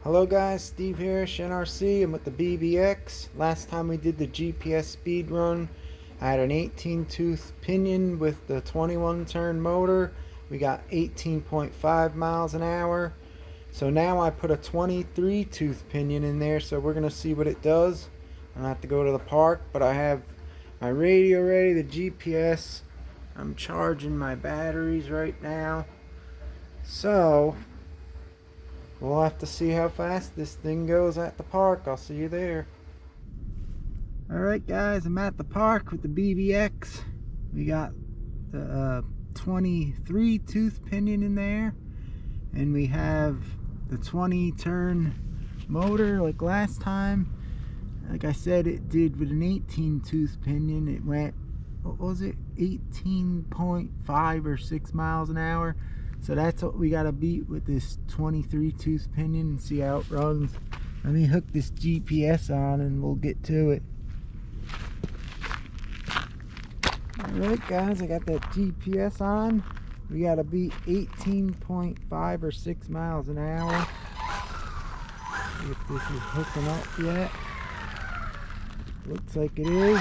Hello guys, Steve here, Shen. I'm with the Bbx. Last time we did the GPS speed run, I had an 18 tooth pinion with the 21 turn motor. We got 18.5 miles an hour. So now I put a 23 tooth pinion in there, so we're going to see what it does. I don't have to go to the park, but I have my radio ready, the GPS. I'm charging my batteries right now. So we'll have to see how fast this thing goes at the park. I'll see you there. Alright guys, I'm at the park with the Bbx. We got the 23 tooth pinion in there, and we have the 20 turn motor like last time. Like I said, it did with an 18 tooth pinion. It went, what was it, 18.5 or 6 miles an hour. So that's what we gotta beat with this 23 tooth pinion and see how it runs. Let me hook this GPS on and we'll get to it. Alright guys, I got that GPS on. We gotta beat 18.5 or 6 miles an hour. See if this is hooking up yet. Looks like it is.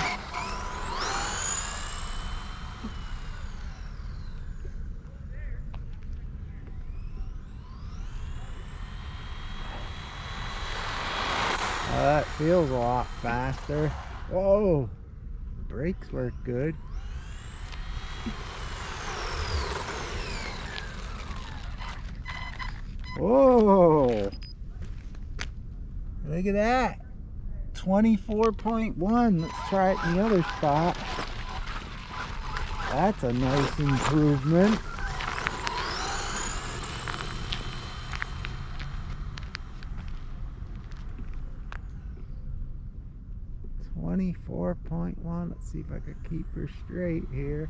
That feels a lot faster. Whoa! Brakes work good. Whoa! Look at that! 24.1. Let's try it in the other spot. That's a nice improvement. .1. Let's see if I can keep her straight here.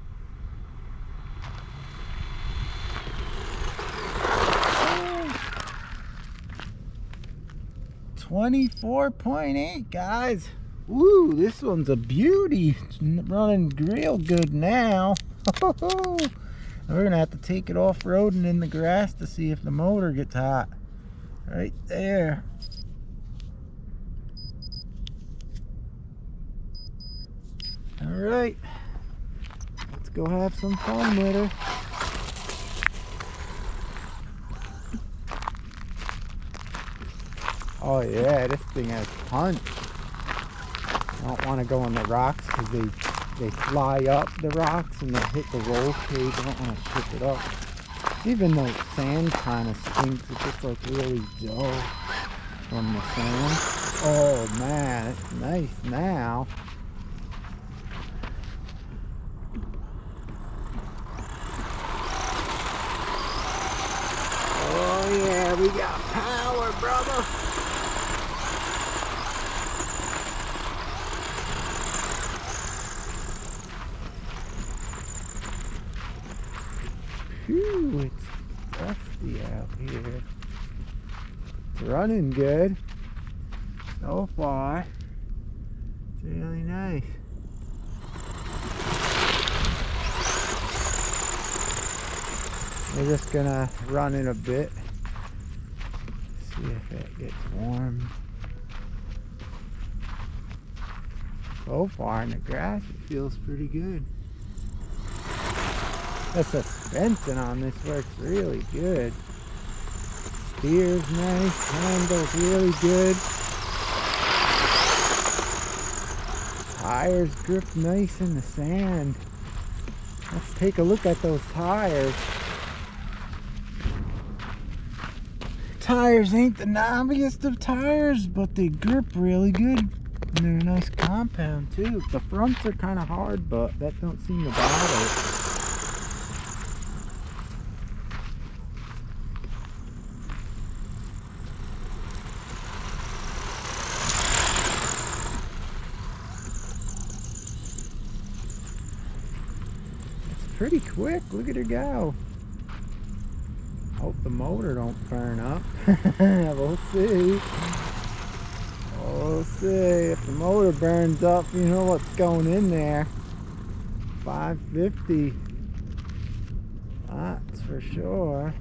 24.8, guys. Woo, this one's a beauty. It's running real good now. We're gonna have to take it off-roading in the grass to see if the motor gets hot. Right there. Alright, let's go have some fun with her. Oh yeah, this thing has punch. I don't want to go on the rocks because they fly up the rocks and they hit the roll cage. I don't want to ship it up. Even though sand kind of stinks, it gets like really dull from the sand. Oh man, it's nice now. Oh yeah, we got power, brother. Phew, it's dusty out here. It's running good so far. It's really nice. We're just gonna run it a bit, see if it gets warm. So far in the grass, it feels pretty good. The suspension on this works really good. Steer's nice, handle's really good. Tires grip nice in the sand. Let's take a look at those tires. Tires ain't the knobbiest of tires, but they grip really good. And they're a nice compound too. The fronts are kind of hard, but that don't seem to bother. Pretty quick, look at her go. Hope the motor don't burn up. We'll see. We'll see. If the motor burns up, you know what's going in there. 550. That's for sure.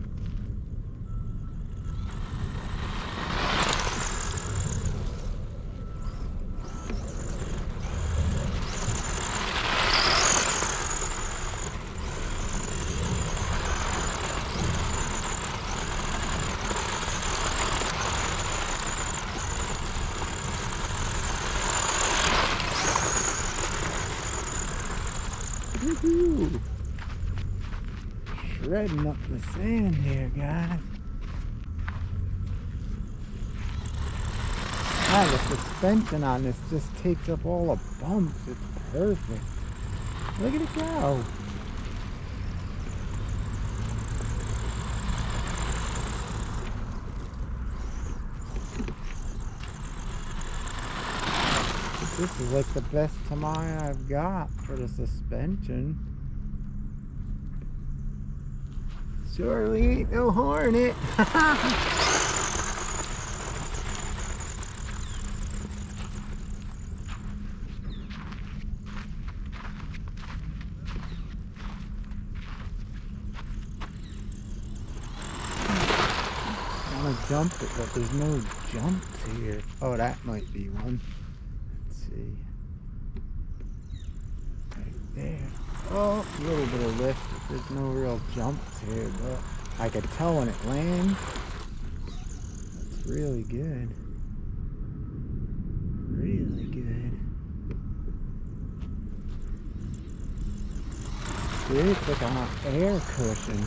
Woohoo! Shredding up the sand here, guys. Ah, the suspension on this just takes up all the bumps. It's perfect. Look at it go. This is like the best Tamiya I've got for the suspension. Surely ain't no Hornet. I want to jump it, but there's no jumps here. Oh, that might be one. Let's see. Right there. Oh, a little bit of lift. There's no real jumps here, but I could tell when it lands. That's really good. Really good. See, it's like an air cushion.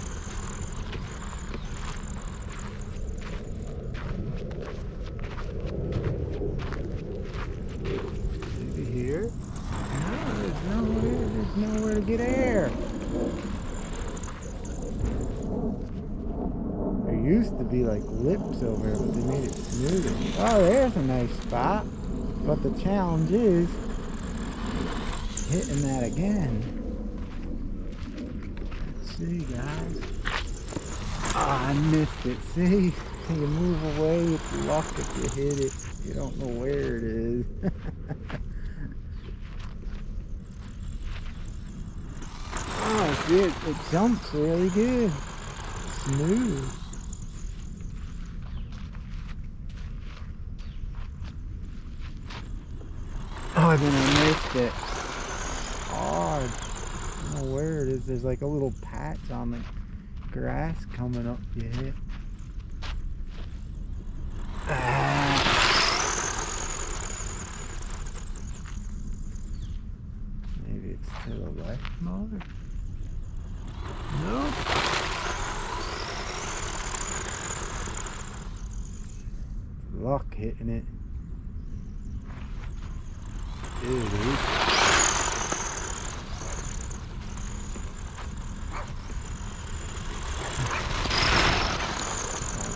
Maybe here? No, there's nowhere to get air. There used to be like lips over here, but they made it smoother. Oh, there's a nice spot. But the challenge is hitting that again. Let's see, guys. Ah, I missed it. See? You move away, it's luck if you hit it. You don't know where it is. Oh, good. It jumps really good. Smooth. Oh, then I missed it. Hard. I don't know where it is. There's like a little patch on the grass coming up you hit. Maybe it's to the left motor. Nope. Luck hitting it. Dude.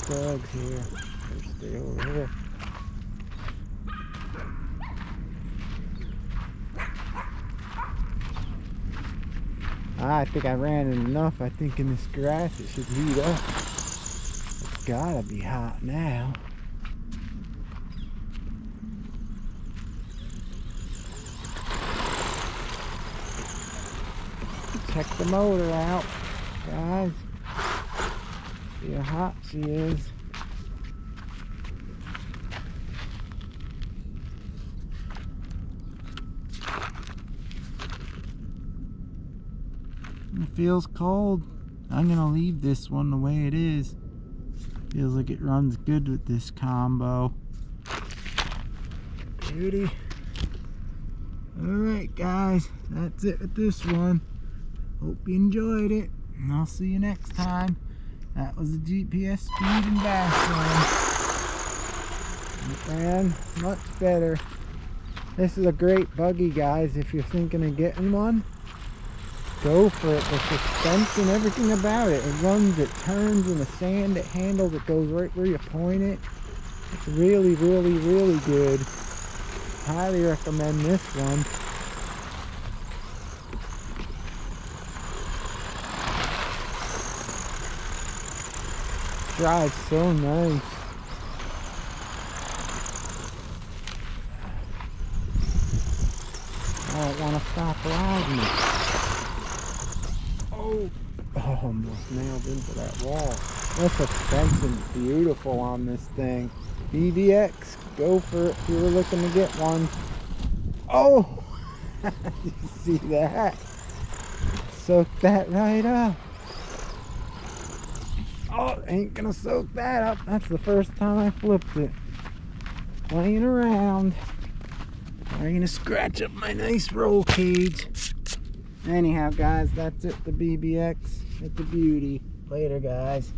Dogs here. Better stay over here. I think I ran it enough. I think in this grass it should heat up. It's gotta be hot now. Check the motor out, guys. See how hot she is. It feels cold. I'm gonna leave this one the way it is. Feels like it runs good with this combo. Beauty. Alright guys, that's it with this one. Hope you enjoyed it, and I'll see you next time. That was the GPS speed and bass one. It ran much better. This is a great buggy, guys. If you're thinking of getting one, go for it. The suspension, everything about it. It runs, it turns in the sand, it handles, it goes right where you point it. It's really, really, really good. Highly recommend this one. Drives so nice. I don't want to stop riding it. Oh, almost nailed into that wall. This suspension's beautiful on this thing. Bbx, go for it if you were looking to get one. Oh, did you see that? Soak that right up. Oh, ain't gonna soak that up. That's the first time I flipped it. Playing around. I'm gonna scratch up my nice roll cage. Anyhow, guys, that's it. The BBX. It's a beauty. Later, guys.